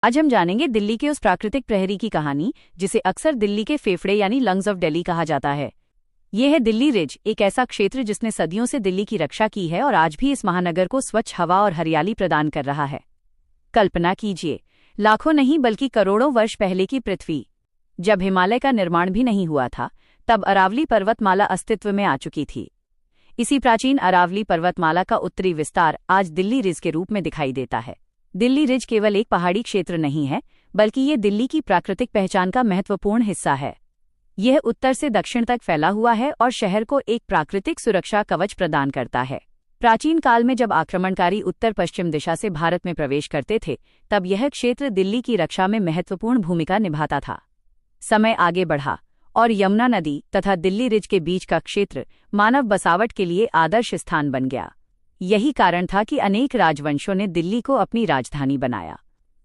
आज हम जानेंगे दिल्ली के उस प्राकृतिक प्रहरी की कहानी जिसे अक्सर दिल्ली के फेफड़े यानी लंग्स ऑफ दिल्ली कहा जाता है। यह है दिल्ली रिज, एक ऐसा क्षेत्र जिसने सदियों से दिल्ली की रक्षा की है और आज भी इस महानगर को स्वच्छ हवा और हरियाली प्रदान कर रहा है। कल्पना कीजिए, लाखों नहीं बल्कि करोड़ों वर्ष पहले की पृथ्वी, जब हिमालय का निर्माण भी नहीं हुआ था, तब अरावली पर्वतमाला अस्तित्व में आ चुकी थी। इसी प्राचीन अरावली पर्वतमाला का उत्तरी विस्तार आज दिल्ली रिज के रूप में दिखाई देता है। दिल्ली रिज केवल एक पहाड़ी क्षेत्र नहीं है, बल्कि ये दिल्ली की प्राकृतिक पहचान का महत्वपूर्ण हिस्सा है। यह उत्तर से दक्षिण तक फैला हुआ है और शहर को एक प्राकृतिक सुरक्षा कवच प्रदान करता है। प्राचीन काल में जब आक्रमणकारी उत्तर पश्चिम दिशा से भारत में प्रवेश करते थे, तब यह क्षेत्र दिल्ली की रक्षा में महत्वपूर्ण भूमिका निभाता था। समय आगे बढ़ा और यमुना नदी तथा दिल्ली रिज के बीच का क्षेत्र मानव बसावट के लिए आदर्श स्थान बन गया। यही कारण था कि अनेक राजवंशों ने दिल्ली को अपनी राजधानी बनाया।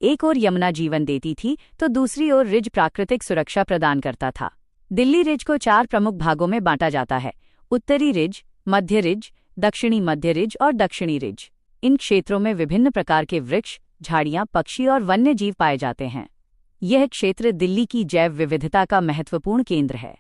एक ओर यमुना जीवन देती थी तो दूसरी ओर रिज प्राकृतिक सुरक्षा प्रदान करता था। दिल्ली रिज को 4 प्रमुख भागों में बांटा जाता है: उत्तरी रिज, मध्य रिज, दक्षिणी मध्य रिज और दक्षिणी रिज। इन क्षेत्रों में विभिन्न प्रकार के वृक्ष, झाड़ियां, पक्षी और वन्य जीव पाए जाते हैं। यह क्षेत्र दिल्ली की जैव विविधता का महत्वपूर्ण केंद्र है।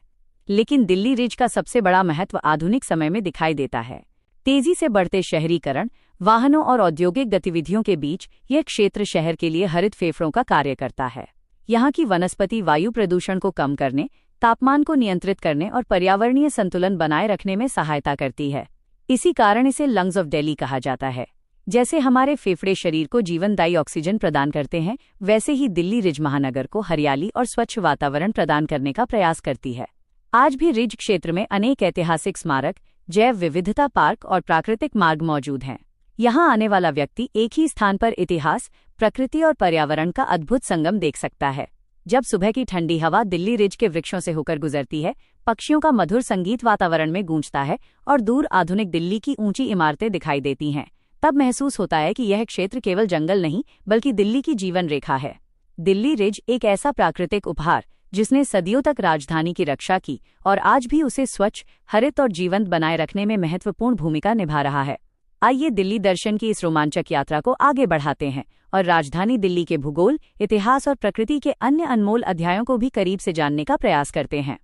लेकिन दिल्ली रिज का सबसे बड़ा महत्व आधुनिक समय में दिखाई देता है। तेजी से बढ़ते शहरीकरण, वाहनों और औद्योगिक गतिविधियों के बीच यह क्षेत्र शहर के लिए हरित फेफड़ों का कार्य करता है। यहाँ की वनस्पति वायु प्रदूषण को कम करने, तापमान को नियंत्रित करने और पर्यावरणीय संतुलन बनाए रखने में सहायता करती है। इसी कारण इसे लंग्स ऑफ दिल्ली कहा जाता है। जैसे हमारे फेफड़े शरीर को जीवनदायी ऑक्सीजन प्रदान करते हैं, वैसे ही दिल्ली रिज महानगर को हरियाली और स्वच्छ वातावरण प्रदान करने का प्रयास करती है। आज भी रिज क्षेत्र में अनेक ऐतिहासिक स्मारक, जैव विविधता पार्क और प्राकृतिक मार्ग मौजूद हैं। यहाँ आने वाला व्यक्ति एक ही स्थान पर इतिहास, प्रकृति और पर्यावरण का अद्भुत संगम देख सकता है। जब सुबह की ठंडी हवा दिल्ली रिज के वृक्षों से होकर गुजरती है, पक्षियों का मधुर संगीत वातावरण में गूंजता है और दूर आधुनिक दिल्ली की ऊंची इमारतें दिखाई देती हैं, तब महसूस होता है कि यह क्षेत्र केवल जंगल नहीं बल्कि दिल्ली की जीवन रेखा है। दिल्ली रिज एक ऐसा प्राकृतिक उपहार जिसने सदियों तक राजधानी की रक्षा की और आज भी उसे स्वच्छ, हरित और जीवंत बनाए रखने में महत्वपूर्ण भूमिका निभा रहा है। आइए दिल्ली दर्शन की इस रोमांचक यात्रा को आगे बढ़ाते हैं और राजधानी दिल्ली के भूगोल, इतिहास और प्रकृति के अन्य अनमोल अध्यायों को भी करीब से जानने का प्रयास करते हैं।